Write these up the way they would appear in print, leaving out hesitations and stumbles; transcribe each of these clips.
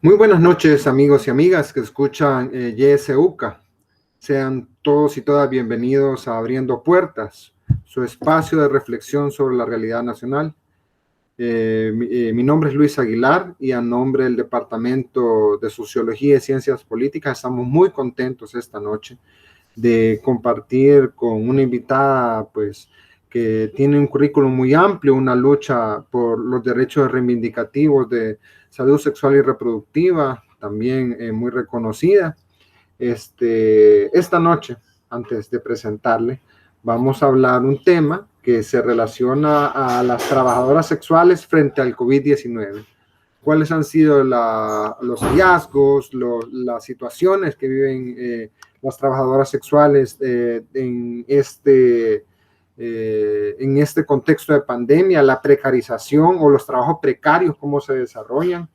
Muy buenas noches, amigos y amigas que escuchan YSUCA. Sean todos y todas bienvenidos a Abriendo Puertas, su espacio de reflexión sobre la realidad nacional. Mi nombre es Luis Aguilar y a nombre del Departamento de Sociología y Ciencias Políticas estamos muy contentos esta noche de compartir con una invitada pues que tiene un currículum muy amplio, una lucha por los derechos reivindicativos de salud sexual y reproductiva, también muy reconocida. Esta noche, antes de presentarle, vamos a hablar un tema que se relaciona a las trabajadoras sexuales frente al COVID-19. ¿Cuáles han sido los hallazgos, las situaciones que viven las trabajadoras sexuales en este contexto de pandemia, la precarización o los trabajos precarios, cómo se desarrollan?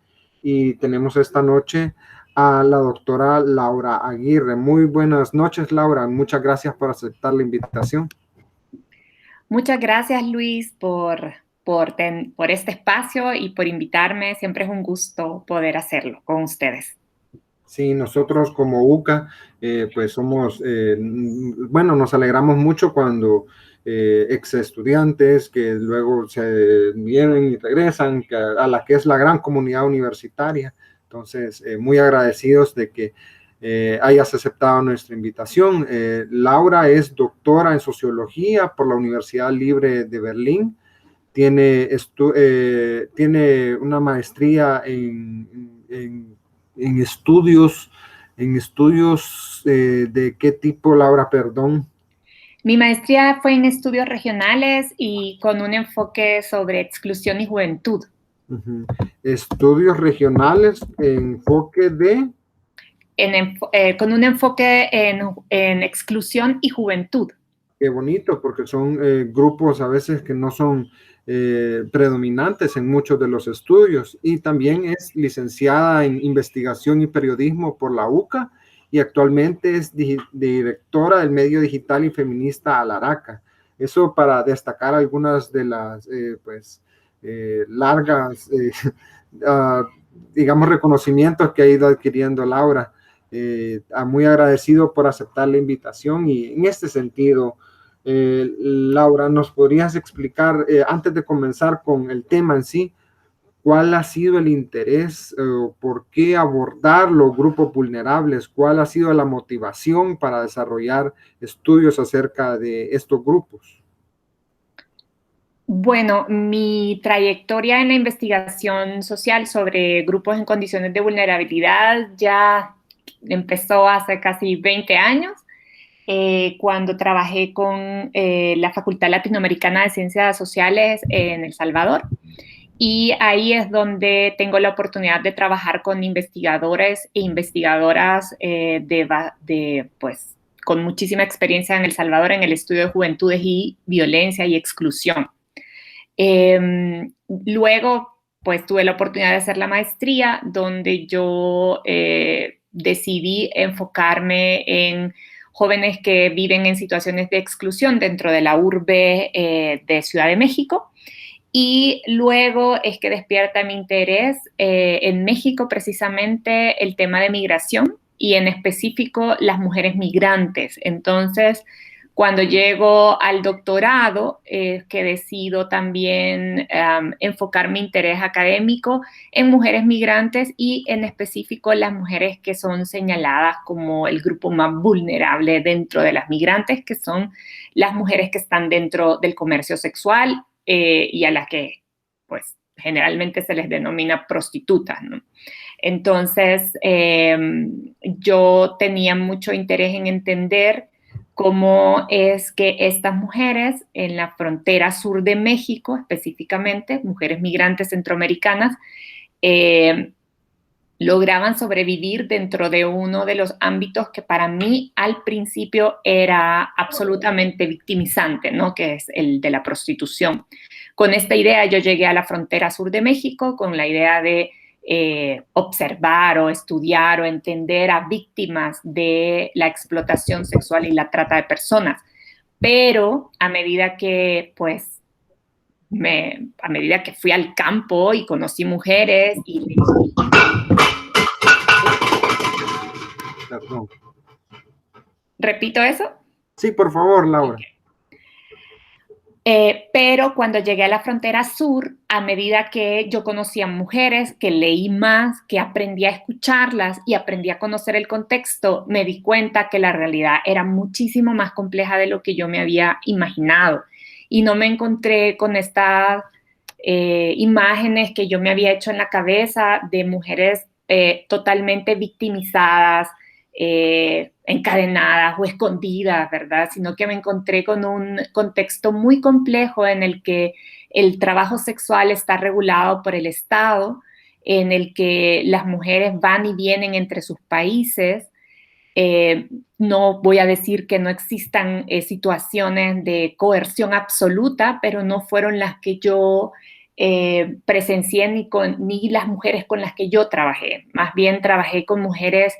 Y tenemos esta noche a la doctora Laura Aguirre. Muy buenas noches, Laura. Muchas gracias por aceptar la invitación. Muchas gracias, Luis, por este espacio y por invitarme. Siempre es un gusto poder hacerlo con ustedes. Sí, nosotros como UCA, pues somos, bueno, nos alegramos mucho cuando ex estudiantes que luego se vienen y regresan a la que es la gran comunidad universitaria. Entonces, muy agradecidos de que hayas aceptado nuestra invitación. Laura es doctora en sociología por la Universidad Libre de Berlín. Tiene una maestría en estudios, de qué tipo, Laura, perdón. Mi maestría fue en estudios regionales y con un enfoque sobre exclusión y juventud. Uh-huh. Estudios regionales, enfoque de... Con un enfoque en exclusión y juventud. Qué bonito, porque son grupos a veces que no son predominantes en muchos de los estudios. Y también es licenciada en investigación y periodismo por la UCA y actualmente es directora del medio digital y feminista Alaraca. Eso para destacar algunas de las largas, digamos, reconocimientos que ha ido adquiriendo Laura. Muy agradecido por aceptar la invitación y en este sentido, Laura, ¿nos podrías explicar, antes de comenzar con el tema en sí, cuál ha sido el interés, por qué abordar los grupos vulnerables, cuál ha sido la motivación para desarrollar estudios acerca de estos grupos? Bueno, mi trayectoria en la investigación social sobre grupos en condiciones de vulnerabilidad ya empezó hace casi 20 años, cuando trabajé con la Facultad Latinoamericana de Ciencias Sociales en El Salvador. Y ahí es donde tengo la oportunidad de trabajar con investigadores e investigadoras pues, con muchísima experiencia en El Salvador en el estudio de juventudes y violencia y exclusión. Luego, pues tuve la oportunidad de hacer la maestría, donde yo decidí enfocarme en jóvenes que viven en situaciones de exclusión dentro de la urbe de Ciudad de México. Y luego es que despierta mi interés en México precisamente el tema de migración y en específico las mujeres migrantes. Entonces, cuando llego al doctorado, que decido también enfocar mi interés académico en mujeres migrantes y en específico las mujeres que son señaladas como el grupo más vulnerable dentro de las migrantes, que son las mujeres que están dentro del comercio sexual y a las que pues generalmente se les denomina prostitutas, ¿no? Entonces, yo tenía mucho interés en entender cómo es que estas mujeres en la frontera sur de México, específicamente, mujeres migrantes centroamericanas, lograban sobrevivir dentro de uno de los ámbitos que para mí al principio era absolutamente victimizante, ¿no? Que es el de la prostitución. Con esta idea yo llegué a la frontera sur de México con la idea de observar o estudiar o entender a víctimas de la explotación sexual y la trata de personas. Pero a medida que, pues, a medida que fui al campo y conocí mujeres y perdón. ¿Repito eso? Sí, por favor, Laura. Okay. Pero cuando llegué a la frontera sur, a medida que yo conocía mujeres, que leí más, que aprendí a escucharlas y aprendí a conocer el contexto, me di cuenta que la realidad era muchísimo más compleja de lo que yo me había imaginado. Y no me encontré con estas imágenes que yo me había hecho en la cabeza de mujeres totalmente victimizadas, encadenadas o escondidas, ¿verdad? Sino que me encontré con un contexto muy complejo en el que el trabajo sexual está regulado por el Estado, en el que las mujeres van y vienen entre sus países. No voy a decir que no existan situaciones de coerción absoluta, pero no fueron las que yo presencié ni las mujeres con las que yo trabajé. Más bien trabajé con mujeres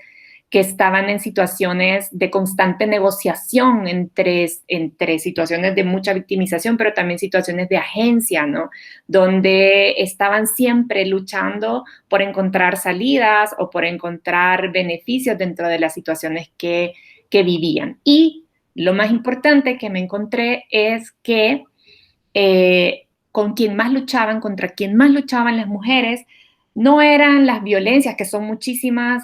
que estaban en situaciones de constante negociación entre situaciones de mucha victimización, pero también situaciones de agencia, ¿no? Donde estaban siempre luchando por encontrar salidas o por encontrar beneficios dentro de las situaciones que vivían. Y lo más importante que me encontré es que con quien más luchaban, contra quien más luchaban las mujeres, no eran las violencias, que son muchísimas,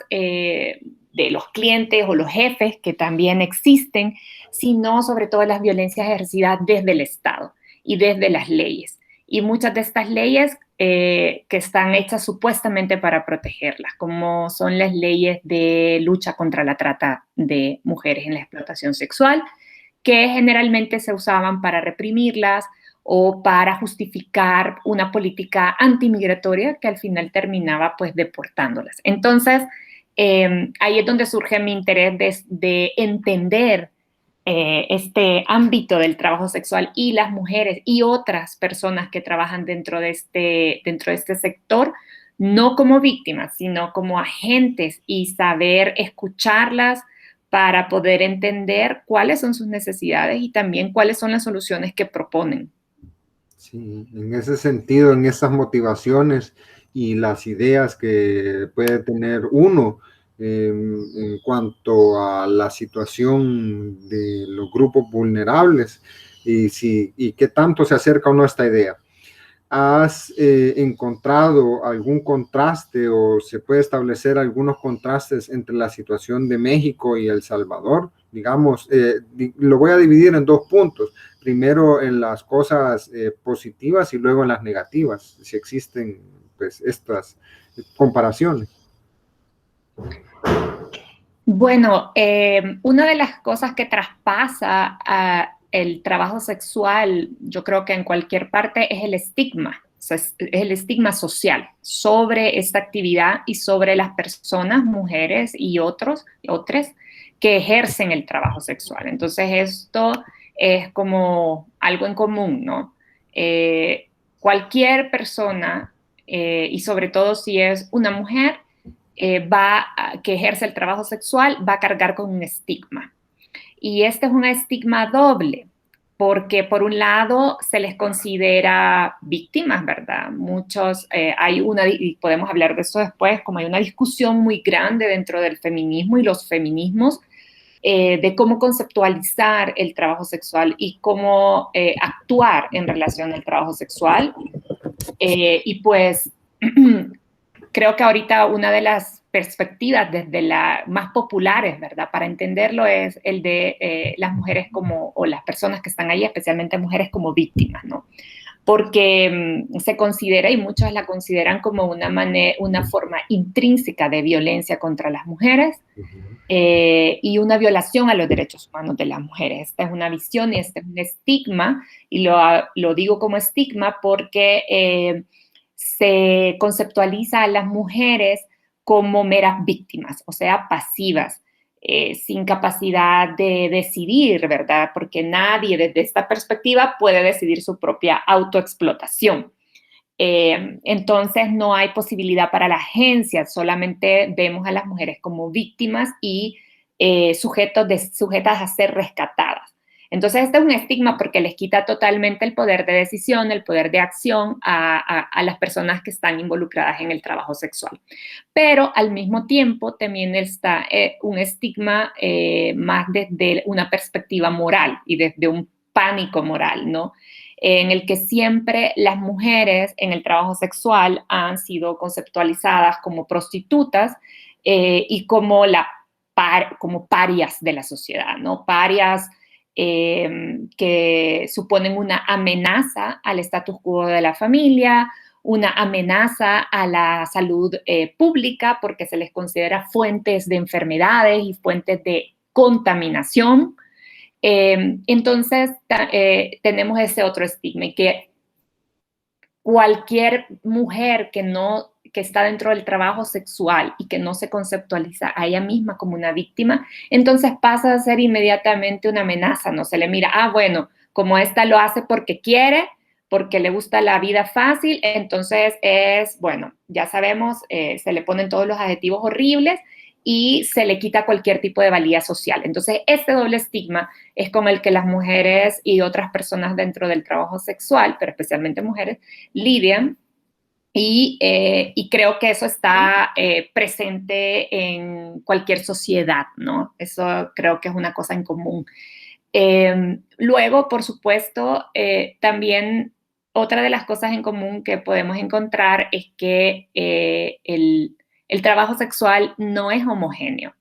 de los clientes o los jefes, que también existen, sino sobre todo las violencias ejercidas desde el Estado y desde las leyes. Y muchas de estas leyes que están hechas supuestamente para protegerlas, como son las leyes de lucha contra la trata de mujeres en la explotación sexual, que generalmente se usaban para reprimirlas o para justificar una política antimigratoria que al final terminaba pues deportándolas. Entonces, ahí es donde surge mi interés de entender este ámbito del trabajo sexual y las mujeres y otras personas que trabajan dentro de este sector, no como víctimas, sino como agentes, y saber escucharlas para poder entender cuáles son sus necesidades y también cuáles son las soluciones que proponen. Sí, en ese sentido, en esas motivaciones y las ideas que puede tener uno en cuanto a la situación de los grupos vulnerables y qué tanto se acerca uno a esta idea. ¿Has encontrado algún contraste o se puede establecer algunos contrastes entre la situación de México y El Salvador? Digamos, lo voy a dividir en dos puntos. Primero en las cosas positivas y luego en las negativas, si existen pues estas comparaciones. Bueno, una de las cosas que traspasa el trabajo sexual, yo creo que en cualquier parte, es el estigma. O sea, es el estigma social sobre esta actividad y sobre las personas, mujeres y otros que ejercen el trabajo sexual. Entonces, esto es como algo en común, ¿no? Cualquier persona, y sobre todo si es una mujer, que ejerce el trabajo sexual, va a cargar con un estigma. Y este es un estigma doble, porque por un lado se les considera víctimas, ¿verdad? Muchos, y podemos hablar de eso después, como hay una discusión muy grande dentro del feminismo y los feminismos, de cómo conceptualizar el trabajo sexual y cómo actuar en relación al trabajo sexual. Y pues creo que ahorita una de las perspectivas desde las más populares, ¿verdad? Para entenderlo es el de las mujeres o las personas que están ahí, especialmente mujeres como víctimas, ¿no? Porque se considera, y muchos la consideran como una forma intrínseca de violencia contra las mujeres y una violación a los derechos humanos de las mujeres. Esta es una visión y este es un estigma, y lo digo como estigma porque se conceptualiza a las mujeres como meras víctimas, o sea, pasivas, sin capacidad de decidir, ¿verdad? Porque nadie desde esta perspectiva puede decidir su propia autoexplotación. Entonces no hay posibilidad para la agencia, solamente vemos a las mujeres como víctimas y sujetas a ser rescatadas. Entonces, este es un estigma porque les quita totalmente el poder de decisión, el poder de acción a las personas que están involucradas en el trabajo sexual. Pero al mismo tiempo también está un estigma más desde una perspectiva moral y desde un pánico moral, ¿no? En el que siempre las mujeres en el trabajo sexual han sido conceptualizadas como prostitutas y como, como parias de la sociedad, ¿no? Parias que suponen una amenaza al status quo de la familia, una amenaza a la salud pública porque se les considera fuentes de enfermedades y fuentes de contaminación. Entonces, tenemos ese otro estigma y que cualquier mujer que está dentro del trabajo sexual y que no se conceptualiza a ella misma como una víctima, entonces pasa a ser inmediatamente una amenaza, no se le mira, bueno, como esta lo hace porque quiere, porque le gusta la vida fácil, entonces bueno, ya sabemos, se le ponen todos los adjetivos horribles y se le quita cualquier tipo de valía social. Entonces, este doble estigma es con el que las mujeres y otras personas dentro del trabajo sexual, pero especialmente mujeres, lidian y creo que eso está presente en cualquier sociedad, ¿no? Eso creo que es una cosa en común. Luego, por supuesto, también otra de las cosas en común que podemos encontrar es que el trabajo sexual no es homogéneo.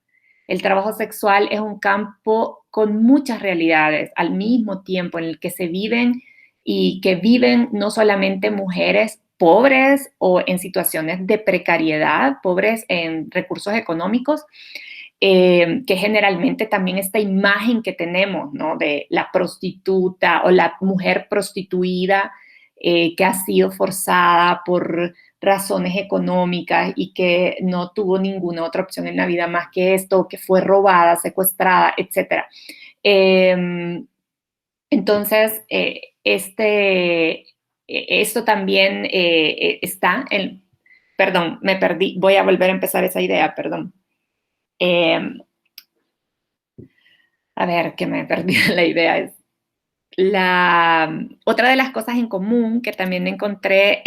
El trabajo sexual es un campo con muchas realidades al mismo tiempo en el que se viven y que viven no solamente mujeres pobres o en situaciones de precariedad, pobres en recursos económicos, que generalmente también esta imagen que tenemos, ¿no? De la prostituta o la mujer prostituida que ha sido forzada por razones económicas y que no tuvo ninguna otra opción en la vida más que esto, que fue robada, secuestrada, etc. Entonces, esto también está en... Perdón, me perdí, voy a volver a empezar esa idea, perdón. A ver, que me perdí la idea. Es otra de las cosas en común que también encontré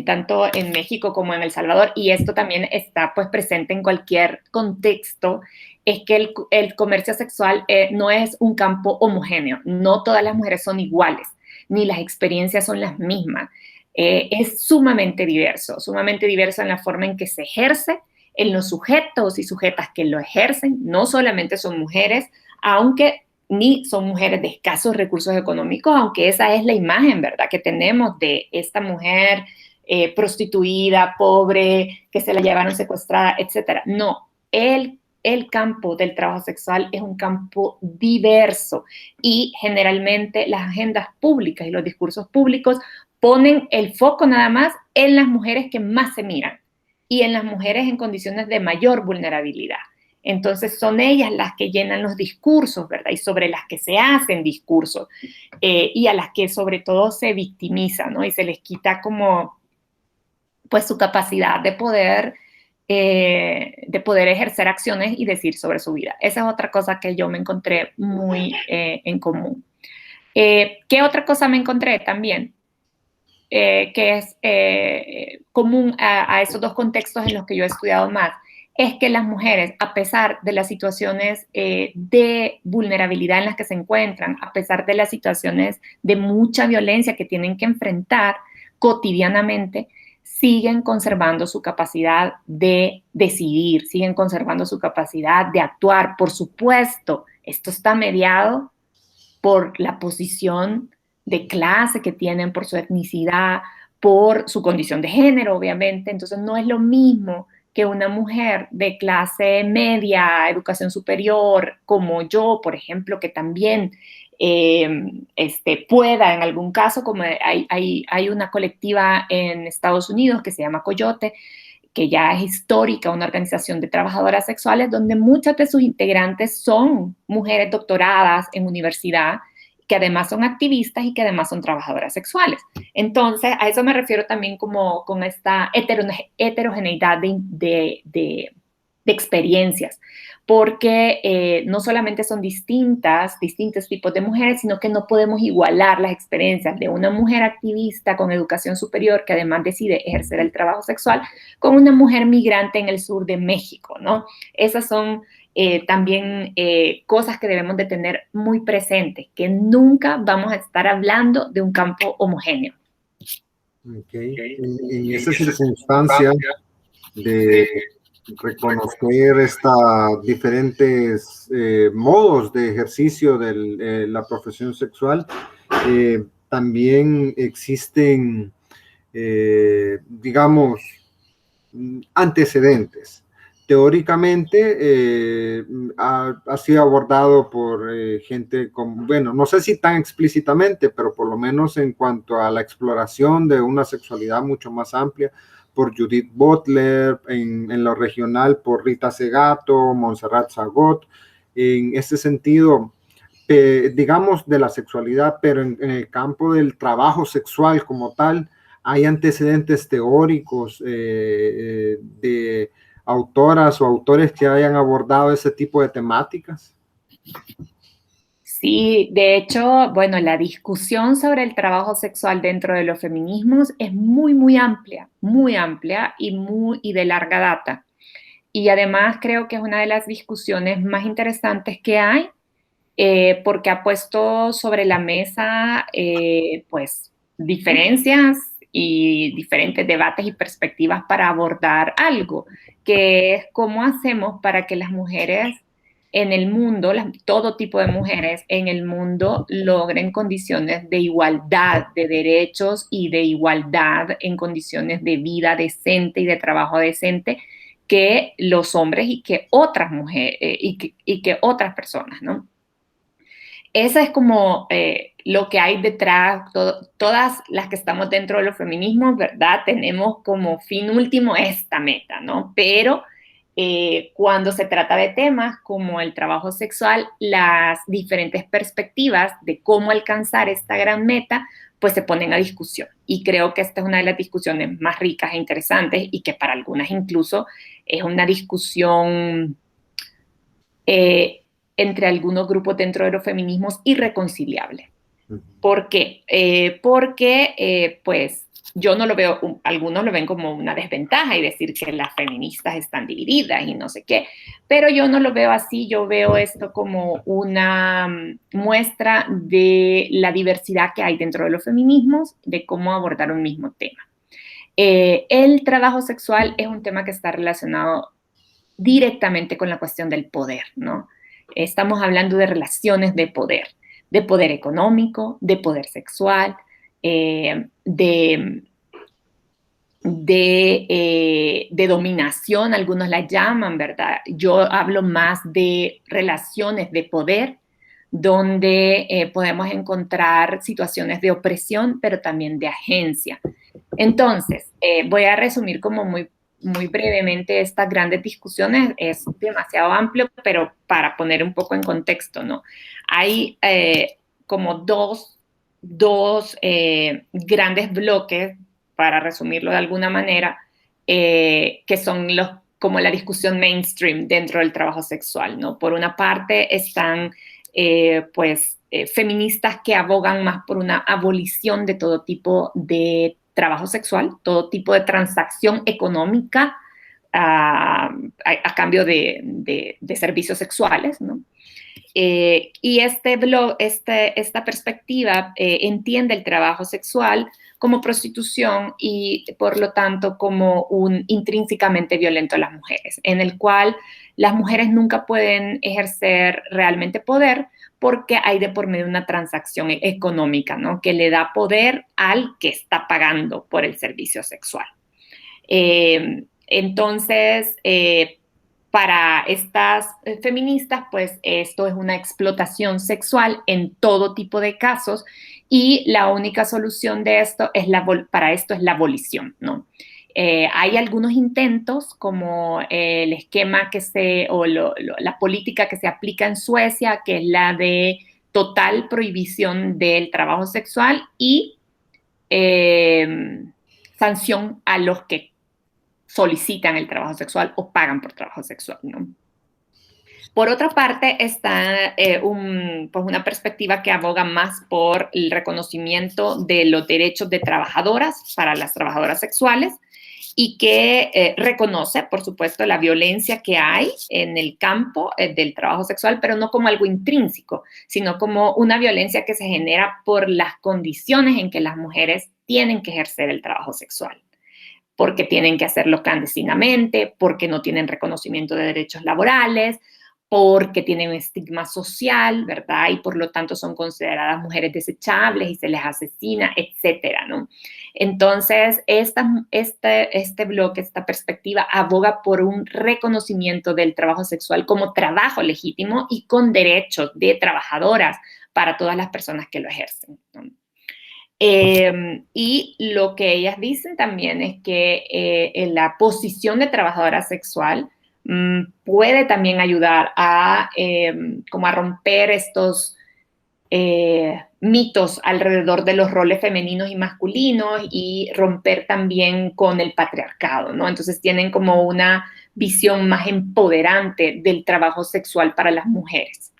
tanto en México como en El Salvador, y esto también está pues presente en cualquier contexto, es que el comercio sexual no es un campo homogéneo. No todas las mujeres son iguales, ni las experiencias son las mismas. Es sumamente diverso en la forma en que se ejerce, en los sujetos y sujetas que lo ejercen. No solamente son mujeres, aunque ni son mujeres de escasos recursos económicos, aunque esa es la imagen, ¿verdad?, que tenemos de esta mujer prostituida, pobre, que se la llevaron secuestrada, etc. No, el campo del trabajo sexual es un campo diverso y generalmente las agendas públicas y los discursos públicos ponen el foco nada más en las mujeres que más se miran y en las mujeres en condiciones de mayor vulnerabilidad. Entonces son ellas las que llenan los discursos, ¿verdad? Y sobre las que se hacen discursos y a las que sobre todo se victimiza, ¿no? Y se les quita como, pues, su capacidad de poder ejercer acciones y decir sobre su vida. Esa es otra cosa que yo me encontré muy en común. ¿Qué otra cosa me encontré también? Que es común a esos dos contextos en los que yo he estudiado más, es que las mujeres, a pesar de las situaciones de vulnerabilidad en las que se encuentran, a pesar de las situaciones de mucha violencia que tienen que enfrentar cotidianamente, siguen conservando su capacidad de decidir, siguen conservando su capacidad de actuar. Por supuesto, esto está mediado por la posición de clase que tienen, por su etnicidad, por su condición de género, obviamente. Entonces, no es lo mismo que una mujer de clase media, educación superior, como yo, por ejemplo, que también pueda, en algún caso, como hay una colectiva en Estados Unidos que se llama Coyote, que ya es histórica, una organización de trabajadoras sexuales, donde muchas de sus integrantes son mujeres doctoradas en universidad, que además son activistas y que además son trabajadoras sexuales. Entonces, a eso me refiero también como con esta heterogeneidad de experiencias, porque no solamente son distintos tipos de mujeres, sino que no podemos igualar las experiencias de una mujer activista con educación superior que además decide ejercer el trabajo sexual con una mujer migrante en el sur de México, ¿no? Esas son también cosas que debemos de tener muy presentes, que nunca vamos a estar hablando de un campo homogéneo. Okay. En esa circunstancia de reconocer estos diferentes modos de ejercicio de la profesión sexual, también existen, digamos, antecedentes. Teóricamente ha sido abordado por gente con, bueno, no sé si tan explícitamente, pero por lo menos en cuanto a la exploración de una sexualidad mucho más amplia, por Judith Butler, en lo regional por Rita Segato, Montserrat Zagot, en ese sentido, digamos, de la sexualidad, pero en el campo del trabajo sexual como tal, hay antecedentes teóricos de autoras o autores que hayan abordado ese tipo de temáticas. Sí, de hecho, bueno, la discusión sobre el trabajo sexual dentro de los feminismos es muy amplia y de larga data. Y además creo que es una de las discusiones más interesantes que hay, porque ha puesto sobre la mesa, pues, diferencias y diferentes debates y perspectivas para abordar algo, que es cómo hacemos para que las mujeres en el mundo, todo tipo de mujeres en el mundo logren condiciones de igualdad de derechos y de igualdad en condiciones de vida decente y de trabajo decente que los hombres y que otras mujeres y que otras personas, ¿no? Esa es como lo que hay detrás, todas las que estamos dentro de los feminismos, ¿verdad? Tenemos como fin último esta meta, ¿no? Pero cuando se trata de temas como el trabajo sexual, las diferentes perspectivas de cómo alcanzar esta gran meta, pues se ponen a discusión. Y creo que esta es una de las discusiones más ricas e interesantes y que para algunas incluso es una discusión entre algunos grupos dentro de los feminismos irreconciliable. ¿Por qué? Porque, pues, yo no lo veo, algunos lo ven como una desventaja y decir que las feministas están divididas y no sé qué, pero yo no lo veo así, yo veo esto como una muestra de la diversidad que hay dentro de los feminismos, de cómo abordar un mismo tema. El trabajo sexual es un tema que está relacionado directamente con la cuestión del poder, ¿no? Estamos hablando de relaciones de poder económico, de poder sexual, de dominación, algunos la llaman, ¿verdad? Yo hablo más de relaciones de poder, donde podemos encontrar situaciones de opresión, pero también de agencia. Entonces, voy a resumir como muy brevemente estas grandes discusiones. Es demasiado amplio, pero para poner un poco en contexto, ¿no? Hay como dos grandes bloques, para resumirlo de alguna manera, que son como la discusión mainstream dentro del trabajo sexual, ¿no? Por una parte están, feministas que abogan más por una abolición de todo tipo de trabajo sexual, todo tipo de transacción económica a cambio de servicios sexuales, ¿no? Y esta perspectiva entiende el trabajo sexual como prostitución y por lo tanto como un intrínsecamente violento a las mujeres, en el cual las mujeres nunca pueden ejercer realmente poder porque hay de por medio una transacción económica, ¿no? Que le da poder al que está pagando por el servicio sexual. Entonces, para estas feministas, pues esto es una explotación sexual en todo tipo de casos y la única solución de esto es para esto es la abolición, ¿no? Hay algunos intentos como el esquema la política que se aplica en Suecia, que es la de total prohibición del trabajo sexual y sanción a los que solicitan el trabajo sexual o pagan por trabajo sexual, ¿no? Por otra parte, está pues una perspectiva que aboga más por el reconocimiento de los derechos de trabajadoras para las trabajadoras sexuales y que reconoce, por supuesto, la violencia que hay en el campo del trabajo sexual, pero no como algo intrínseco, sino como una violencia que se genera por las condiciones en que las mujeres tienen que ejercer el trabajo sexual, porque tienen que hacerlo clandestinamente, porque no tienen reconocimiento de derechos laborales, porque tienen un estigma social, ¿verdad? Y por lo tanto son consideradas mujeres desechables y se les asesina, etcétera, ¿no? Entonces, este bloque, esta perspectiva, aboga por un reconocimiento del trabajo sexual como trabajo legítimo y con derechos de trabajadoras para todas las personas que lo ejercen, ¿no? Y lo que ellas dicen también es que en la posición de trabajadora sexual puede también ayudar a, como a romper estos mitos alrededor de los roles femeninos y masculinos y romper también con el patriarcado, ¿no? Entonces tienen como una visión más empoderante del trabajo sexual para las mujeres.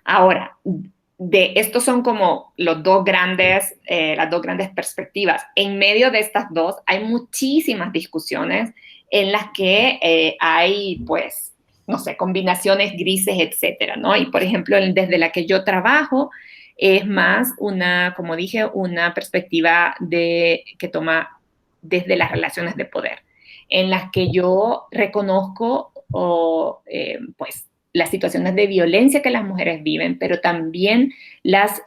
Ahora, estos son como las dos grandes perspectivas. En medio de estas dos hay muchísimas discusiones en las que hay, pues, no sé, combinaciones grises, etcétera, ¿no? Y, por ejemplo, desde la que yo trabajo, es más una, como dije, una perspectiva que toma desde las relaciones de poder, en las que yo reconozco pues, las situaciones de violencia que las mujeres viven, pero también las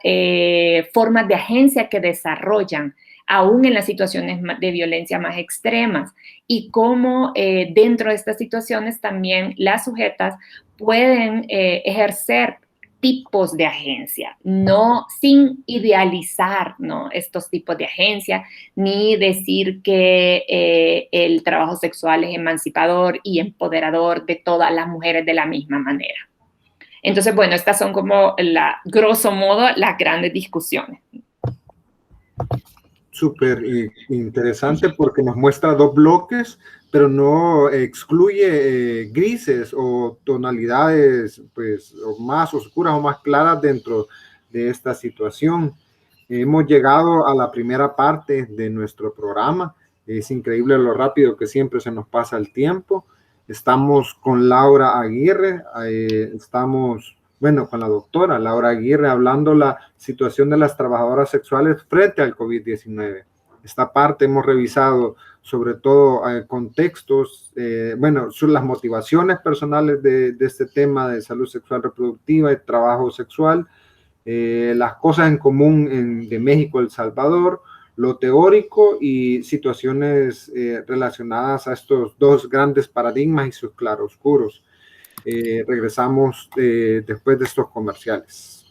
formas de agencia que desarrollan, aún en las situaciones de violencia más extremas, y cómo dentro de estas situaciones también las sujetas pueden ejercer tipos de agencia, no sin idealizar, ¿no?, estos tipos de agencia, ni decir que el trabajo sexual es emancipador y empoderador de todas las mujeres de la misma manera. Entonces, bueno, estas son como, grosso modo, las grandes discusiones. Súper interesante porque nos muestra dos bloques, pero no excluye grises o tonalidades, pues, o más oscuras o más claras dentro de esta situación. Hemos llegado a la primera parte de nuestro programa. Es increíble lo rápido que siempre se nos pasa el tiempo. Estamos con Laura Aguirre, con la doctora Laura Aguirre, hablando la situación de las trabajadoras sexuales frente al COVID-19. Esta parte hemos revisado sobre todo contextos, son las motivaciones personales de este tema de salud sexual reproductiva y trabajo sexual, las cosas en común de México, El Salvador, lo teórico y situaciones relacionadas a estos dos grandes paradigmas y sus claroscuros. Regresamos después de estos comerciales.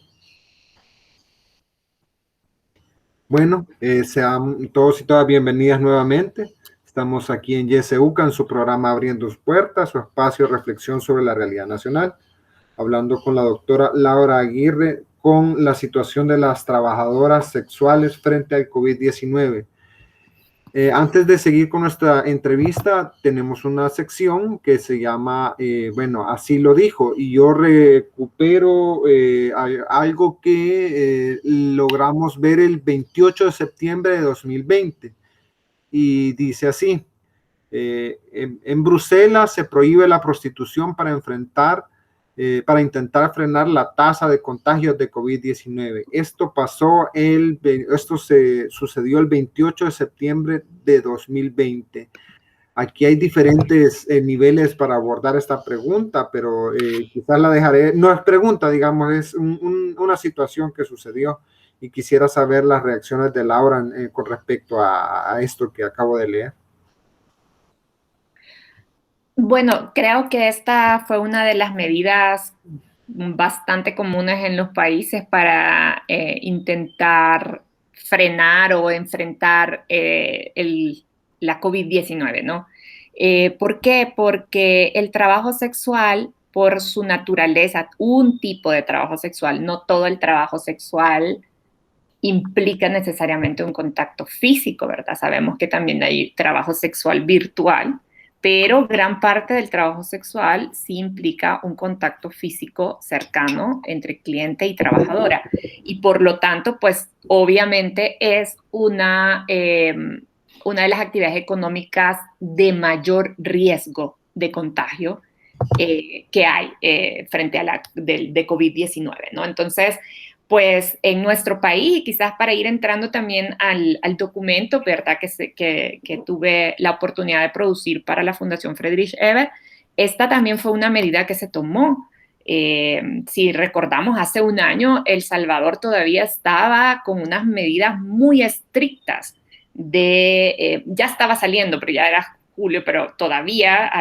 Bueno, sean todos y todas bienvenidas nuevamente. Estamos aquí en YesEUCA, en su programa Abriendo Puertas, su espacio de reflexión sobre la realidad nacional, hablando con la doctora Laura Aguirre con la situación de las trabajadoras sexuales frente al COVID-19. Antes de seguir con nuestra entrevista, tenemos una sección que se llama, así lo dijo, y yo recupero algo que logramos ver el 28 de septiembre de 2020, y dice así: en Bruselas se prohíbe la prostitución para intentar frenar la tasa de contagios de COVID-19. Esto sucedió el 28 de septiembre de 2020. Aquí hay diferentes niveles para abordar esta pregunta, pero quizás la dejaré, no es pregunta, digamos, es una situación que sucedió, y quisiera saber las reacciones de Laura con respecto a esto que acabo de leer. Bueno, creo que esta fue una de las medidas bastante comunes en los países para intentar frenar o enfrentar la COVID-19, ¿no? ¿Por qué? Porque el trabajo sexual, por su naturaleza, un tipo de trabajo sexual, no todo el trabajo sexual implica necesariamente un contacto físico, ¿verdad? Sabemos que también hay trabajo sexual virtual. pero gran parte del trabajo sexual sí implica un contacto físico cercano entre cliente y trabajadora. Y por lo tanto, pues obviamente es una de las actividades económicas de mayor riesgo de contagio que hay frente a la de COVID-19, ¿no? Entonces, pues en nuestro país, y quizás para ir entrando también al documento, ¿verdad? Que tuve la oportunidad de producir para la Fundación Friedrich Ebert, esta también fue una medida que se tomó. Si recordamos, hace un año El Salvador todavía estaba con unas medidas muy estrictas ya estaba saliendo, pero ya era julio, pero todavía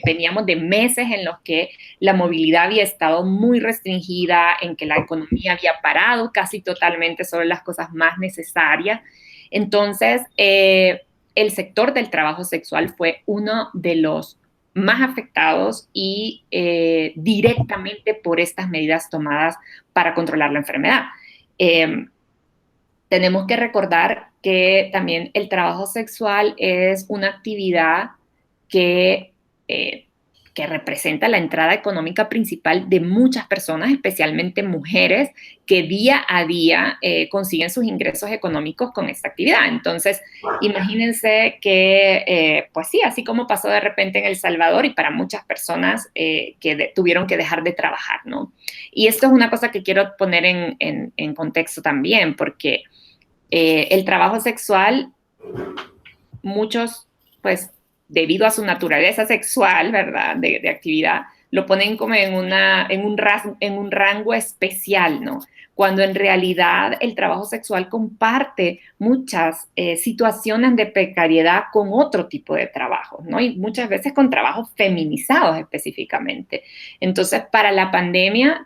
veníamos de meses en los que la movilidad había estado muy restringida, en que la economía había parado casi totalmente sobre las cosas más necesarias. Entonces, el sector del trabajo sexual fue uno de los más afectados y directamente por estas medidas tomadas para controlar la enfermedad. Tenemos que recordar que también el trabajo sexual es una actividad que, eh, que representa la entrada económica principal de muchas personas, especialmente mujeres, que día a día consiguen sus ingresos económicos con esta actividad. Entonces, imagínense que, pues sí, así como pasó de repente en El Salvador y para muchas personas que tuvieron que dejar de trabajar, ¿no? Y esto es una cosa que quiero poner en contexto también, porque el trabajo sexual, muchos, pues, debido a su naturaleza sexual, ¿verdad?, de actividad, lo ponen como en un rango especial, ¿no? Cuando en realidad el trabajo sexual comparte muchas situaciones de precariedad con otro tipo de trabajos, ¿no? Y muchas veces con trabajos feminizados específicamente. Entonces, para la pandemia,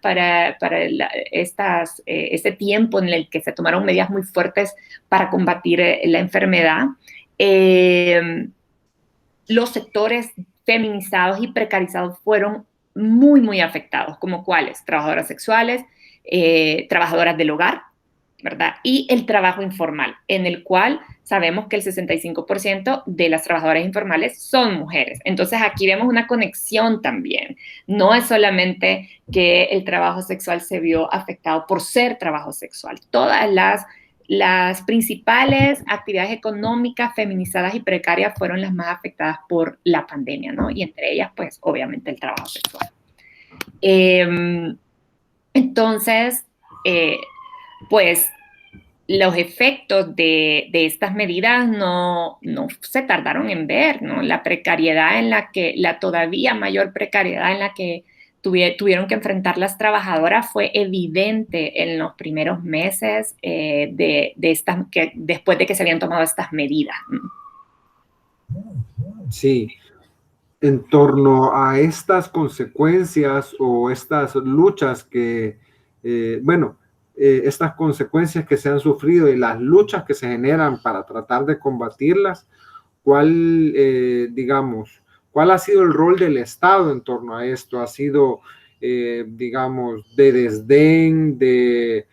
este tiempo en el que se tomaron medidas muy fuertes para combatir la enfermedad, los sectores feminizados y precarizados fueron muy, muy afectados, como cuáles: trabajadoras sexuales, trabajadoras del hogar, ¿verdad? Y el trabajo informal, en el cual sabemos que el 65% de las trabajadoras informales son mujeres. Entonces aquí vemos una conexión también. No es solamente que el trabajo sexual se vio afectado por ser trabajo sexual. Todas las principales actividades económicas feminizadas y precarias fueron las más afectadas por la pandemia, ¿no? Y entre ellas, pues, obviamente el trabajo sexual. Entonces, pues, los efectos de estas medidas no se tardaron en ver, ¿no? La precariedad la todavía mayor precariedad en la que tuvieron que enfrentar las trabajadoras fue evidente en los primeros meses después de que se habían tomado estas medidas. Sí, en torno a estas consecuencias o estas luchas estas consecuencias que se han sufrido y las luchas que se generan para tratar de combatirlas, ¿cuál ha sido el rol del Estado en torno a esto? ¿Ha sido, digamos, de desdén, de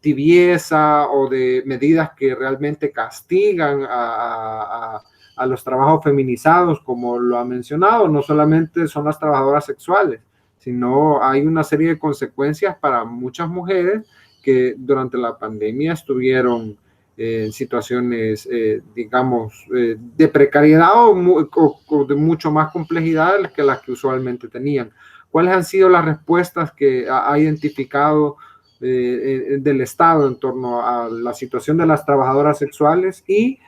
tibieza o de medidas que realmente castigan a los trabajos feminizados, como lo ha mencionado? No solamente son las trabajadoras sexuales, sino hay una serie de consecuencias para muchas mujeres que durante la pandemia estuvieron en situaciones, de precariedad o de mucho más complejidad que las que usualmente tenían. ¿Cuáles han sido las respuestas que ha identificado del Estado en torno a la situación de las trabajadoras sexuales y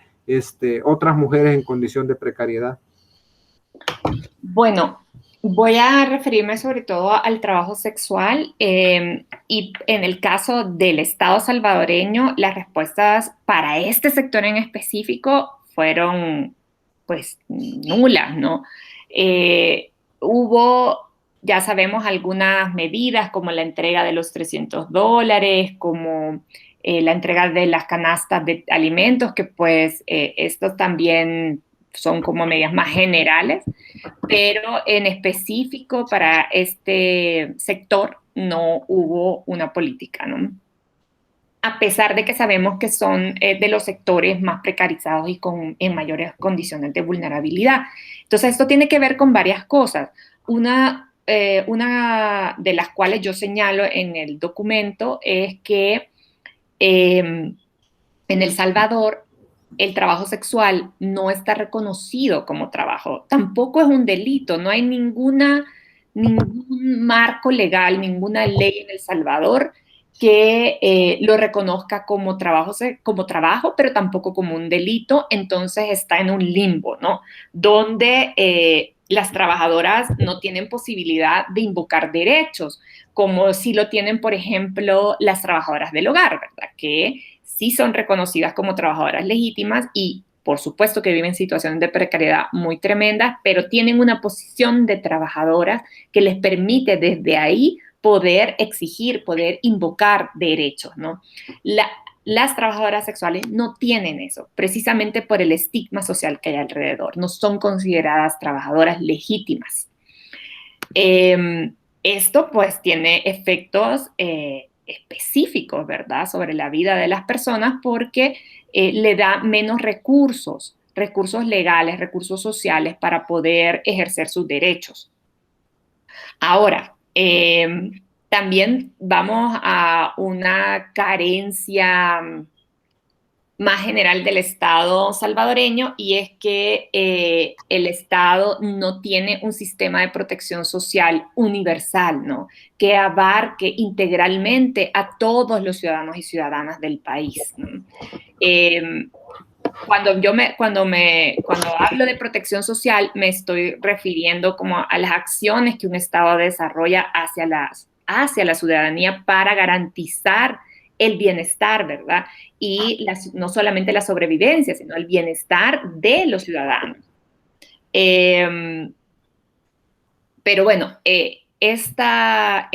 otras mujeres en condición de precariedad? Bueno, voy a referirme sobre todo al trabajo sexual y en el caso del Estado salvadoreño, las respuestas para este sector en específico fueron pues nulas, ¿no? Hubo, ya sabemos, algunas medidas como la entrega de los $300, como la entrega de las canastas de alimentos, que pues estos también son como medidas más generales, pero en específico para este sector no hubo una política, ¿no? a pesar de que sabemos que son de los sectores más precarizados y en mayores condiciones de vulnerabilidad. Entonces, esto tiene que ver con varias cosas. Una de las cuales yo señalo en el documento es que en El Salvador el trabajo sexual no está reconocido como trabajo, tampoco es un delito, no hay ningún marco legal, ninguna ley en El Salvador que lo reconozca como trabajo, pero tampoco como un delito, entonces está en un limbo, ¿no? Donde las trabajadoras no tienen posibilidad de invocar derechos, como si lo tienen, por ejemplo, las trabajadoras del hogar, ¿verdad? Que sí son reconocidas como trabajadoras legítimas y por supuesto que viven situaciones de precariedad muy tremendas, pero tienen una posición de trabajadoras que les permite desde ahí poder exigir, poder invocar derechos, ¿no? Las trabajadoras sexuales no tienen eso, precisamente por el estigma social que hay alrededor, no son consideradas trabajadoras legítimas. Esto pues tiene efectos específicos, ¿verdad?, sobre la vida de las personas porque le da menos recursos legales, recursos sociales para poder ejercer sus derechos. Ahora, también vamos a una carencia más general del Estado salvadoreño y es que el Estado no tiene un sistema de protección social universal, ¿no? Que abarque integralmente a todos los ciudadanos y ciudadanas del país, ¿no? Cuando hablo de protección social, me estoy refiriendo como a las acciones que un Estado desarrolla hacia la ciudadanía para garantizar el bienestar, ¿verdad? Y no solamente la sobrevivencia, sino el bienestar de los ciudadanos. Pero bueno, esta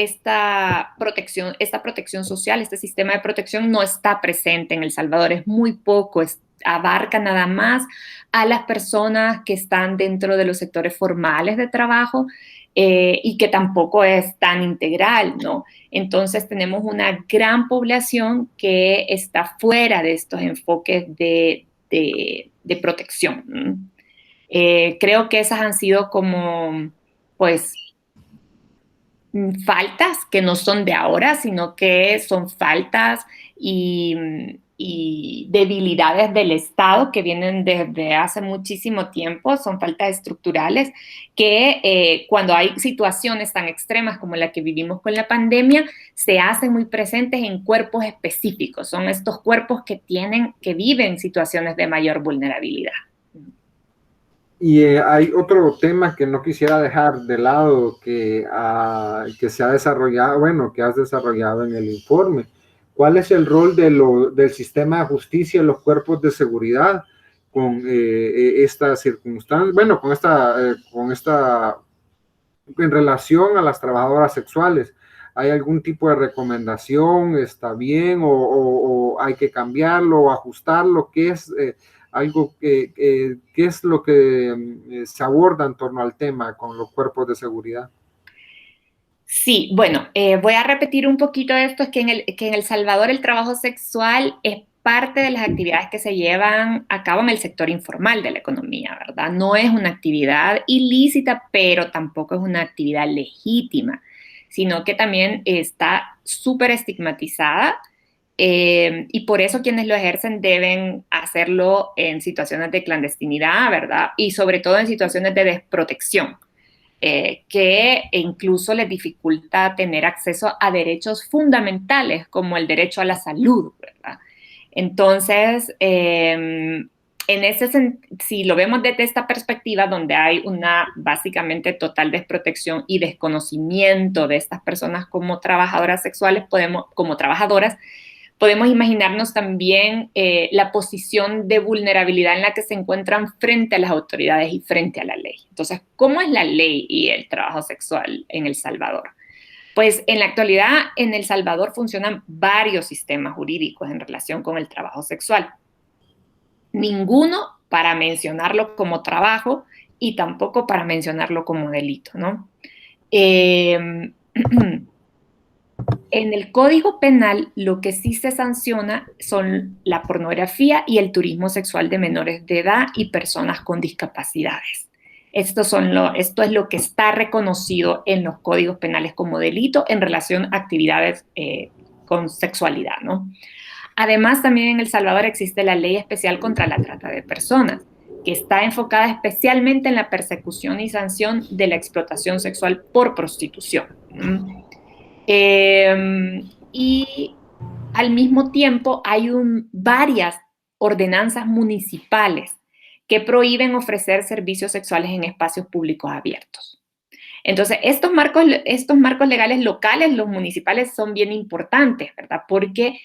protección social, este sistema de protección no está presente en El Salvador, es muy poco, abarca nada más a las personas que están dentro de los sectores formales de trabajo y que tampoco es tan integral, ¿no? Entonces tenemos una gran población que está fuera de estos enfoques de protección. Creo que esas han sido como, pues, faltas que no son de ahora, sino que son faltas y debilidades del Estado que vienen desde hace muchísimo tiempo, son faltas estructurales que cuando hay situaciones tan extremas como la que vivimos con la pandemia, se hacen muy presentes en cuerpos específicos, son estos cuerpos que viven situaciones de mayor vulnerabilidad. Y hay otro tema que no quisiera dejar de lado que se ha desarrollado, bueno, que has desarrollado en el informe. ¿Cuál es el rol del sistema de justicia y los cuerpos de seguridad con esta circunstancia? Bueno, en relación a las trabajadoras sexuales. ¿Hay algún tipo de recomendación? ¿Está bien? ¿O hay que cambiarlo o ajustarlo? ¿Qué es qué es lo que se aborda en torno al tema con los cuerpos de seguridad? Sí, bueno, voy a repetir un poquito esto, es que en El Salvador el trabajo sexual es parte de las actividades que se llevan a cabo en el sector informal de la economía, ¿verdad? No es una actividad ilícita, pero tampoco es una actividad legítima, sino que también está súper estigmatizada y por eso quienes lo ejercen deben hacerlo en situaciones de clandestinidad, ¿verdad? Y sobre todo en situaciones de desprotección que incluso les dificulta tener acceso a derechos fundamentales como el derecho a la salud, ¿verdad? Entonces, si lo vemos desde esta perspectiva, donde hay una básicamente total desprotección y desconocimiento de estas personas como trabajadoras sexuales, como trabajadoras, podemos imaginarnos también la posición de vulnerabilidad en la que se encuentran frente a las autoridades y frente a la ley. Entonces, ¿cómo es la ley y el trabajo sexual en El Salvador? Pues en la actualidad en El Salvador funcionan varios sistemas jurídicos en relación con el trabajo sexual. Ninguno para mencionarlo como trabajo y tampoco para mencionarlo como delito, ¿no? En el Código Penal lo que sí se sanciona son la pornografía y el turismo sexual de menores de edad y personas con discapacidades. Esto es lo que está reconocido en los códigos penales como delito en relación a actividades con sexualidad, ¿no? Además, también en El Salvador existe la Ley Especial contra la Trata de Personas, que está enfocada especialmente en la persecución y sanción de la explotación sexual por prostitución. Y al mismo tiempo hay varias ordenanzas municipales que prohíben ofrecer servicios sexuales en espacios públicos abiertos. Entonces, estos marcos legales locales, los municipales, son bien importantes, ¿verdad? Porque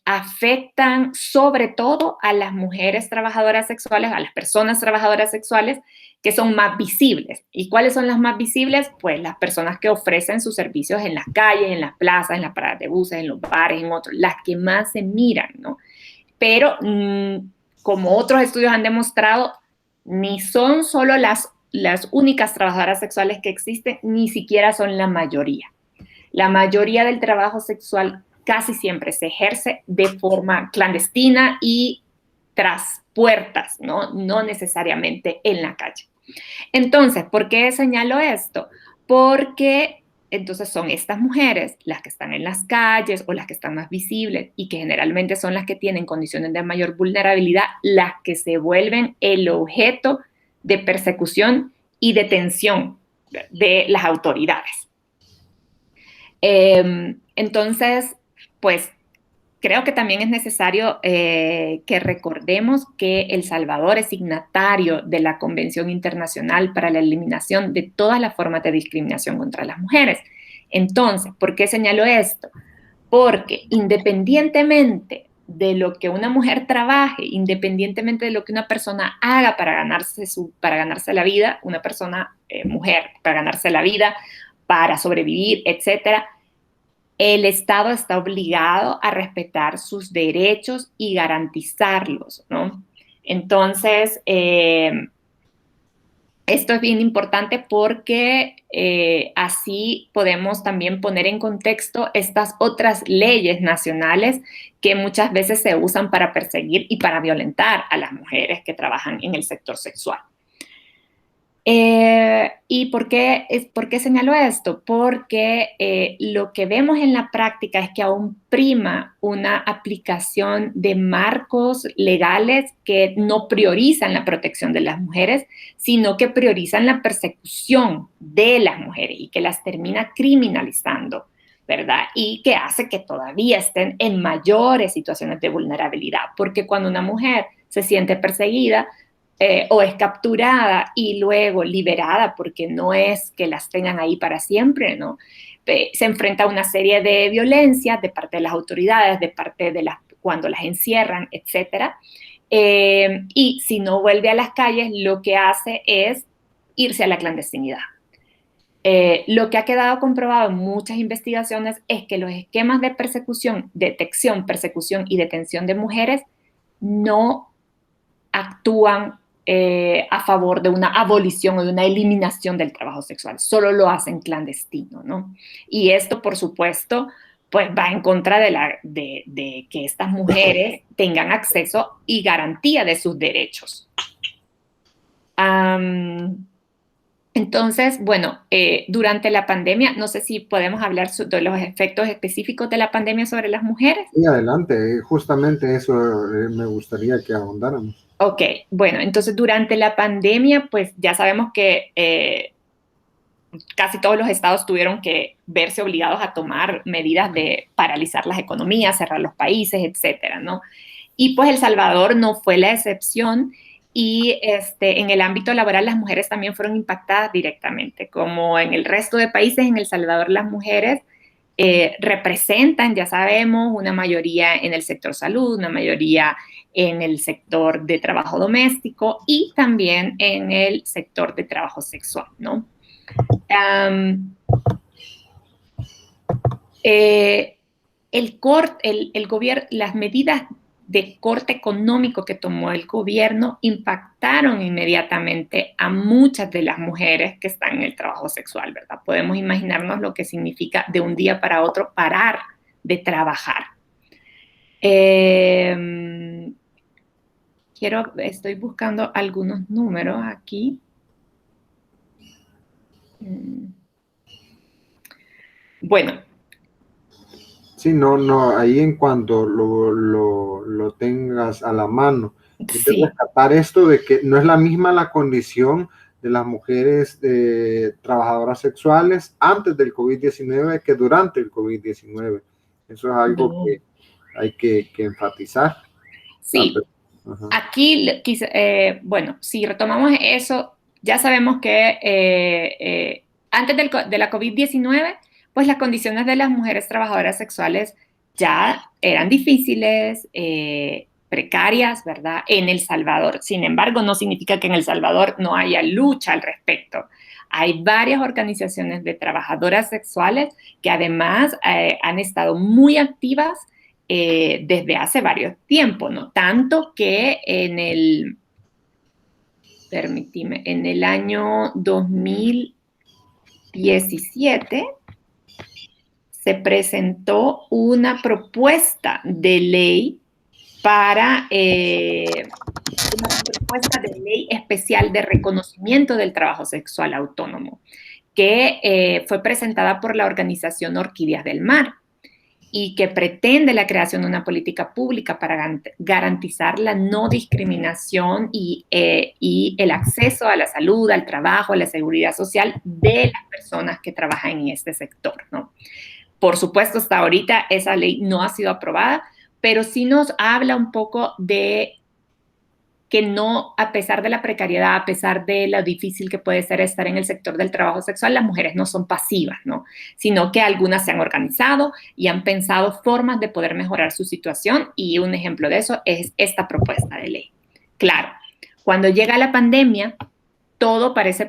afectan sobre todo a las mujeres trabajadoras sexuales, a las personas trabajadoras sexuales que son más visibles. ¿Y cuáles son las más visibles? Pues las personas que ofrecen sus servicios en las calles, en las plazas, en las paradas de buses, en los bares, en otros, las que más se miran, ¿no? Pero como otros estudios han demostrado, ni son solo las únicas trabajadoras sexuales que existen, ni siquiera son la mayoría. La mayoría del trabajo sexual casi siempre se ejerce de forma clandestina y tras puertas, ¿no? No necesariamente en la calle. Entonces, ¿por qué señalo esto? Porque entonces son estas mujeres las que están en las calles o las que están más visibles y que generalmente son las que tienen condiciones de mayor vulnerabilidad, las que se vuelven el objeto de persecución y detención de las autoridades. Entonces, pues creo que también es necesario que recordemos que El Salvador es signatario de la Convención Internacional para la Eliminación de todas las formas de discriminación contra las mujeres. Entonces, ¿por qué señalo esto? Porque independientemente de lo que una mujer trabaje, independientemente de lo que una persona haga para ganarse la vida, una persona, mujer, para ganarse la vida, para sobrevivir, etcétera, el Estado está obligado a respetar sus derechos y garantizarlos, ¿no? Entonces, esto es bien importante porque así podemos también poner en contexto estas otras leyes nacionales que muchas veces se usan para perseguir y para violentar a las mujeres que trabajan en el sector sexual. ¿Y por qué señalo esto? Porque lo que vemos en la práctica es que aún prima una aplicación de marcos legales que no priorizan la protección de las mujeres, sino que priorizan la persecución de las mujeres y que las termina criminalizando, ¿verdad? Y que hace que todavía estén en mayores situaciones de vulnerabilidad, porque cuando una mujer se siente perseguida, o es capturada y luego liberada, porque no es que las tengan ahí para siempre, ¿no? Se enfrenta a una serie de violencias de parte de las autoridades, de parte de cuando las encierran, etcétera. Y si no vuelve a las calles, lo que hace es irse a la clandestinidad. Lo que ha quedado comprobado en muchas investigaciones es que los esquemas de persecución, detección, persecución y detención de mujeres no actúan a favor de una abolición o de una eliminación del trabajo sexual, solo lo hacen clandestino, ¿no? Y esto, por supuesto, pues va en contra de que estas mujeres tengan acceso y garantía de sus derechos. Entonces, bueno, durante la pandemia, no sé si podemos hablar de los efectos específicos de la pandemia sobre las mujeres. Sí, adelante, justamente eso me gustaría que ahondáramos. Ok, bueno, entonces durante la pandemia, pues ya sabemos que casi todos los estados tuvieron que verse obligados a tomar medidas de paralizar las economías, cerrar los países, etcétera, ¿no? Y pues El Salvador no fue la excepción y en el ámbito laboral las mujeres también fueron impactadas directamente. Como en el resto de países, en El Salvador las mujeres representan, ya sabemos, una mayoría en el sector salud, una mayoría en el sector de trabajo doméstico y también en el sector de trabajo sexual, ¿no? El gobierno, las medidas de corte económico que tomó el gobierno impactaron inmediatamente a muchas de las mujeres que están en el trabajo sexual, ¿verdad? Podemos imaginarnos lo que significa de un día para otro parar de trabajar. Estoy buscando algunos números aquí. Bueno. Sí, no, ahí en cuanto lo tengas a la mano, hay que rescatar esto de que no es la misma la condición de las mujeres trabajadoras sexuales antes del COVID-19 que durante el COVID-19. Eso es algo que hay que enfatizar. Sí, aquí, bueno, si retomamos eso, ya sabemos que antes de la COVID-19, pues las condiciones de las mujeres trabajadoras sexuales ya eran difíciles, precarias, ¿verdad? En El Salvador. Sin embargo, no significa que en El Salvador no haya lucha al respecto. Hay varias organizaciones de trabajadoras sexuales que además han estado muy activas desde hace varios tiempos, ¿no? Tanto que en el año 2017 se presentó una propuesta de ley una propuesta de ley especial de reconocimiento del trabajo sexual autónomo, que fue presentada por la organización Orquídeas del Mar y que pretende la creación de una política pública para garantizar la no discriminación y el acceso a la salud, al trabajo, a la seguridad social de las personas que trabajan en este sector, ¿no? Por supuesto, hasta ahorita esa ley no ha sido aprobada, pero sí nos habla un poco de que no, a pesar de la precariedad, a pesar de lo difícil que puede ser estar en el sector del trabajo sexual, las mujeres no son pasivas, ¿no? Sino que algunas se han organizado y han pensado formas de poder mejorar su situación, y un ejemplo de eso es esta propuesta de ley. Claro, cuando llega la pandemia, todo parece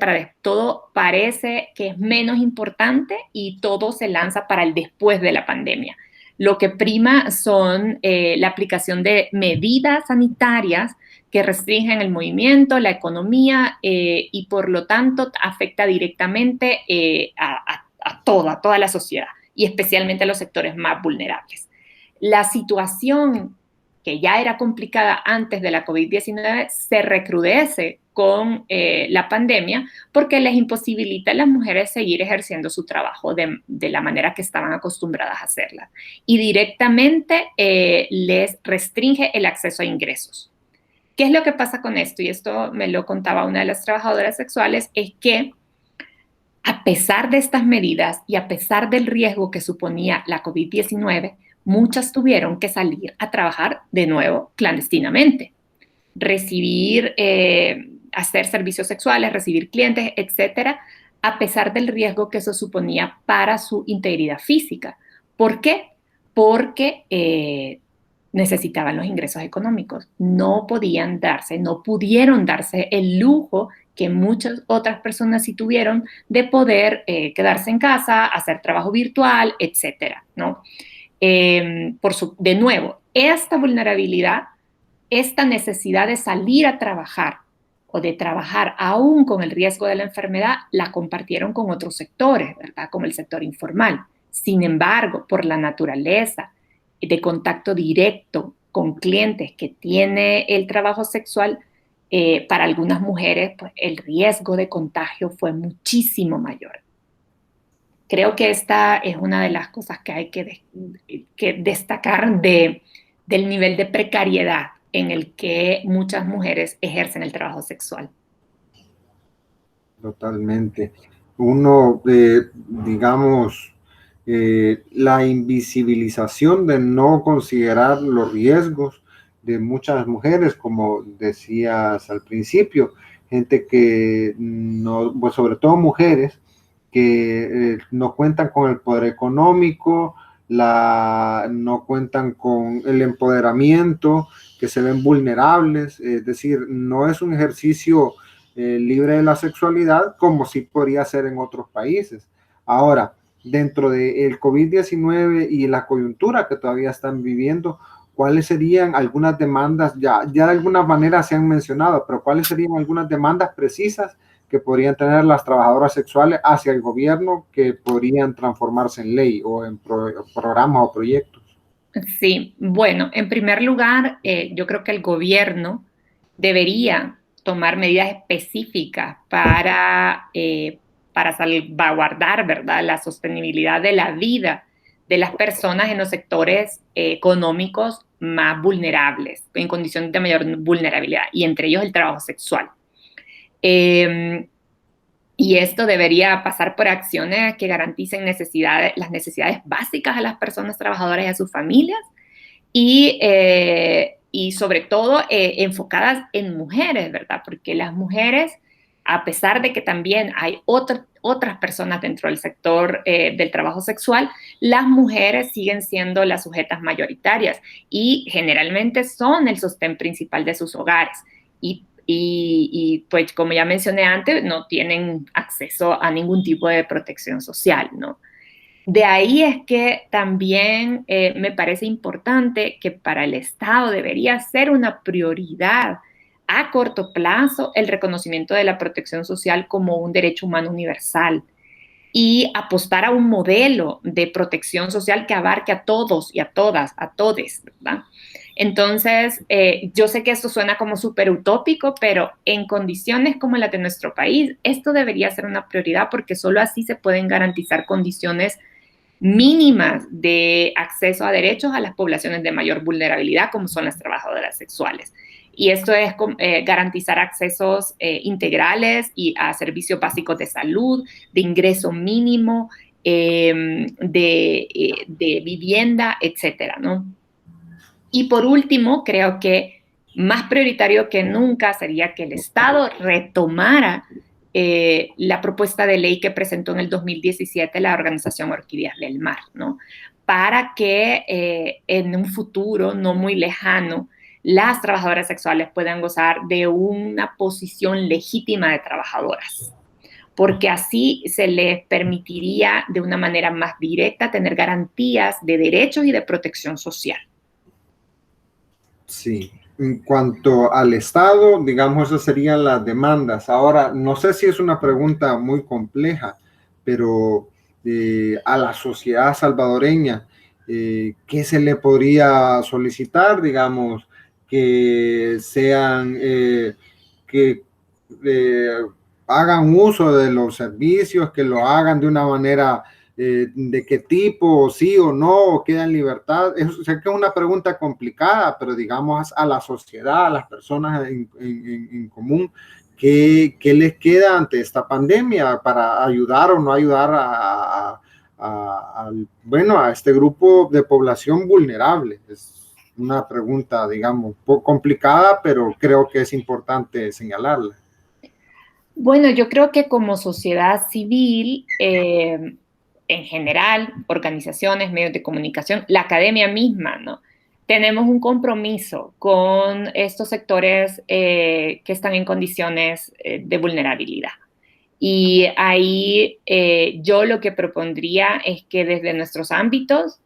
que es menos importante y todo se lanza para el después de la pandemia. Lo que prima son la aplicación de medidas sanitarias que restringen el movimiento, la economía y por lo tanto afecta directamente a toda la sociedad y especialmente a los sectores más vulnerables. La situación que ya era complicada antes de la COVID-19 se recrudece con la pandemia porque les imposibilita a las mujeres seguir ejerciendo su trabajo de la manera que estaban acostumbradas a hacerla y directamente les restringe el acceso a ingresos. ¿Qué es lo que pasa con esto? Y esto me lo contaba una de las trabajadoras sexuales, es que a pesar de estas medidas y a pesar del riesgo que suponía la COVID-19, muchas tuvieron que salir a trabajar de nuevo clandestinamente, hacer servicios sexuales, recibir clientes, etcétera, a pesar del riesgo que eso suponía para su integridad física. ¿Por qué? Porque necesitaban los ingresos económicos. No pudieron darse el lujo que muchas otras personas sí tuvieron de poder quedarse en casa, hacer trabajo virtual, etcétera, ¿no? De nuevo, esta vulnerabilidad, esta necesidad de salir a trabajar o de trabajar aún con el riesgo de la enfermedad, la compartieron con otros sectores, ¿verdad? Como el sector informal. Sin embargo, por la naturaleza de contacto directo con clientes que tiene el trabajo sexual, para algunas mujeres, pues, el riesgo de contagio fue muchísimo mayor. Creo que esta es una de las cosas que hay que destacar del nivel de precariedad en el que muchas mujeres ejercen el trabajo sexual. Totalmente. Uno, digamos, la invisibilización de no considerar los riesgos de muchas mujeres, como decías al principio, gente que no, pues sobre todo mujeres que no cuentan con el poder económico, no cuentan con el empoderamiento, que se ven vulnerables, es decir, no es un ejercicio libre de la sexualidad como sí podría ser en otros países. Ahora, dentro del COVID-19 y la coyuntura que todavía están viviendo, ¿cuáles serían algunas demandas? Ya de alguna manera se han mencionado, pero ¿cuáles serían algunas demandas precisas que podrían tener las trabajadoras sexuales hacia el gobierno que podrían transformarse en ley o en programas o proyectos? Sí, bueno, en primer lugar, yo creo que el gobierno debería tomar medidas específicas para salvaguardar, ¿verdad?, la sostenibilidad de la vida de las personas en los sectores económicos más vulnerables, en condiciones de mayor vulnerabilidad, y entre ellos el trabajo sexual. Eh, y esto debería pasar por acciones que garanticen las necesidades básicas a las personas trabajadoras y a sus familias, y sobre todo enfocadas en mujeres, ¿verdad? Porque las mujeres, a pesar de que también hay otras personas dentro del sector del trabajo sexual, las mujeres siguen siendo las sujetas mayoritarias y generalmente son el sostén principal de sus hogares. Y pues como ya mencioné antes, no tienen acceso a ningún tipo de protección social, ¿no? De ahí es que también me parece importante que para el Estado debería ser una prioridad a corto plazo el reconocimiento de la protección social como un derecho humano universal y apostar a un modelo de protección social que abarque a todos y a todas, a todes, ¿verdad? Entonces, yo sé que esto suena como súper utópico, pero en condiciones como las de nuestro país, esto debería ser una prioridad porque solo así se pueden garantizar condiciones mínimas de acceso a derechos a las poblaciones de mayor vulnerabilidad, como son las trabajadoras sexuales. Y esto es garantizar accesos integrales y a servicios básicos de salud, de ingreso mínimo, de vivienda, etcétera, ¿no? Y por último, creo que más prioritario que nunca sería que el Estado retomara la propuesta de ley que presentó en el 2017 la Organización Orquídeas del Mar, ¿no? Para que en un futuro no muy lejano las trabajadoras sexuales puedan gozar de una posición legítima de trabajadoras, porque así se les permitiría de una manera más directa tener garantías de derechos y de protección social. Sí, en cuanto al Estado, digamos, esas serían las demandas. Ahora, no sé si es una pregunta muy compleja, pero a la sociedad salvadoreña, ¿qué se le podría solicitar? Digamos, que sean, que eh, hagan uso de los servicios, que lo hagan de una manera de qué tipo, sí o no, o queda en libertad. Sé que es una pregunta complicada, pero digamos a la sociedad, a las personas en común, ¿qué les queda ante esta pandemia para ayudar o no ayudar bueno, a este grupo de población vulnerable? Es una pregunta, digamos, un poco complicada, pero creo que es importante señalarla. Bueno, yo creo que como sociedad civil, en general, organizaciones, medios de comunicación, la academia misma, ¿no? Tenemos un compromiso con estos sectores que están en condiciones de vulnerabilidad. Y ahí yo lo que propondría es que desde nuestros ámbitos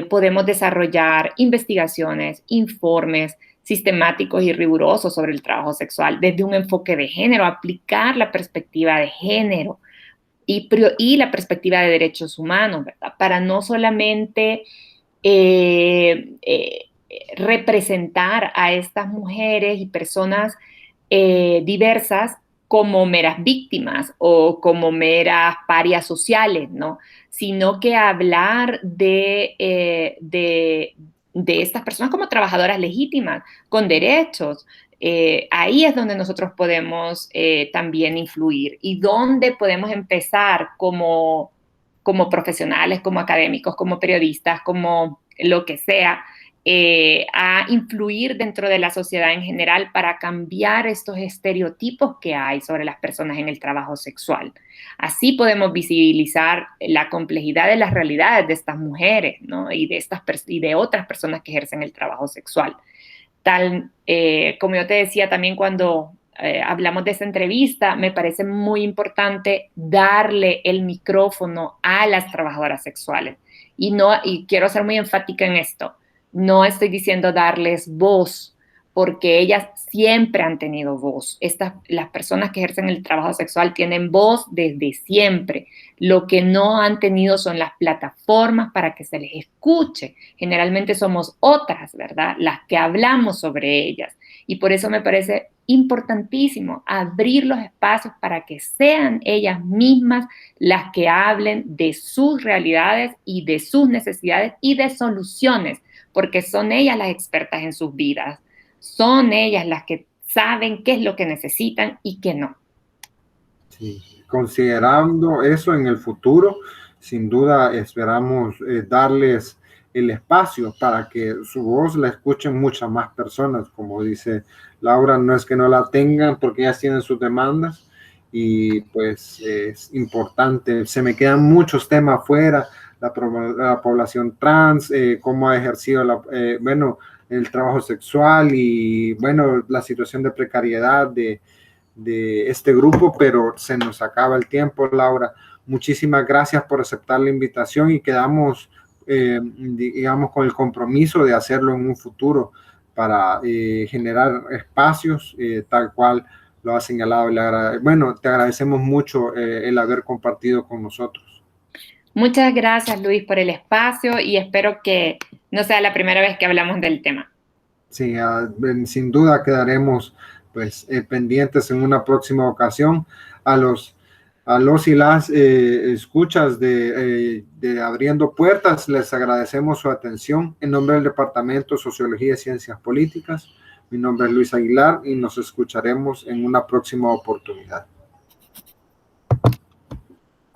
podemos desarrollar investigaciones, informes sistemáticos y rigurosos sobre el trabajo sexual desde un enfoque de género, aplicar la perspectiva de género y la perspectiva de derechos humanos, ¿verdad? Para no solamente eh, eh, representar a estas mujeres y personas diversas como meras víctimas o como meras parias sociales, ¿no? Sino que hablar de estas personas como trabajadoras legítimas, con derechos. Ahí es donde nosotros podemos también influir y donde podemos empezar como profesionales, como académicos, como periodistas, como lo que sea, a influir dentro de la sociedad en general para cambiar estos estereotipos que hay sobre las personas en el trabajo sexual. Así podemos visibilizar la complejidad de las realidades de estas mujeres, ¿no? Y de otras personas que ejercen el trabajo sexual. Como yo te decía también cuando hablamos de esa entrevista, me parece muy importante darle el micrófono a las trabajadoras sexuales. Y quiero ser muy enfática en esto. No estoy diciendo darles voz, porque ellas siempre han tenido voz. Las personas que ejercen el trabajo sexual tienen voz desde siempre. Lo que no han tenido son las plataformas para que se les escuche. Generalmente somos otras, ¿verdad? Las que hablamos sobre ellas. Y por eso me parece importantísimo abrir los espacios para que sean ellas mismas las que hablen de sus realidades y de sus necesidades y de soluciones, porque son ellas las expertas en sus vidas. Son ellas las que saben qué es lo que necesitan y qué no. Sí. Considerando eso en el futuro, sin duda esperamos darles el espacio para que su voz la escuchen muchas más personas. Como dice Laura, no es que no la tengan porque ellas tienen sus demandas y pues es importante. Se me quedan muchos temas fuera, la población trans, cómo ha ejercido el trabajo sexual y bueno, la situación de precariedad de este grupo, pero se nos acaba el tiempo, Laura. Muchísimas gracias por aceptar la invitación y quedamos, digamos, con el compromiso de hacerlo en un futuro para generar espacios tal cual lo ha señalado. Bueno, te agradecemos mucho el haber compartido con nosotros. Muchas gracias, Luis, por el espacio y espero que no sea la primera vez que hablamos del tema. Sí, sin duda quedaremos pues pendientes en una próxima ocasión. A los y las escuchas de Abriendo Puertas, les agradecemos su atención. En nombre del Departamento de Sociología y Ciencias Políticas, mi nombre es Luis Aguilar y nos escucharemos en una próxima oportunidad.